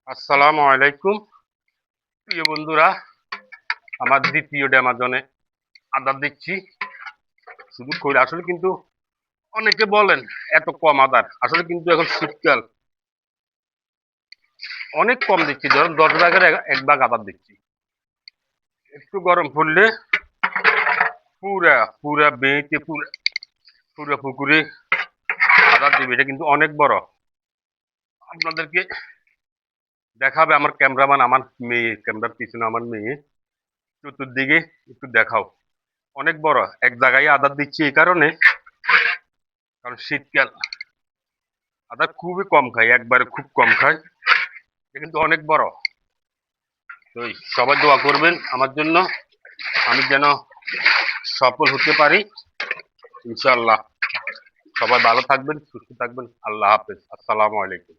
আসসালামু আলাইকুম প্রিয় বন্ধুরা। আমার দ্বিতীয় ড্যামাজনে আদা দিচ্ছি শুধু করে। আসলে কিন্তু অনেকে বলেন এত কম আদার, আসলে কিন্তু এখন শীতকাল, অনেক কম দিচ্ছি। ধরুন 10 ভাগের এক ভাগ আদা দিচ্ছি। একটু গরম পড়লে পুরা পুরা বেঁচে পুরা পুরা পুকুরে আদা দিবে। এটা কিন্তু অনেক বড়। আপনাদেরকে দেখাবে আমার ক্যামেরাম্যান, আমার মেয়ে, ক্যামেরার পিছনে আমার মেয়ে। চতুর্দিকে একটু দেখাও। অনেক বড় এক জায়গায় আদা দিচ্ছি এই কারণে, কারণ শীতকাল, আদা খুবই কম খাই, একবারে খুব কম খাই। এটা কিন্তু অনেক বড়। তো সবাই দোয়া করবেন আমার জন্য, আমি যেন সফল হতে পারি ইনশাআল্লাহ। সবাই ভালো থাকবেন, সুস্থ থাকবেন। আল্লাহ হাফেজ। আসসালামু আলাইকুম।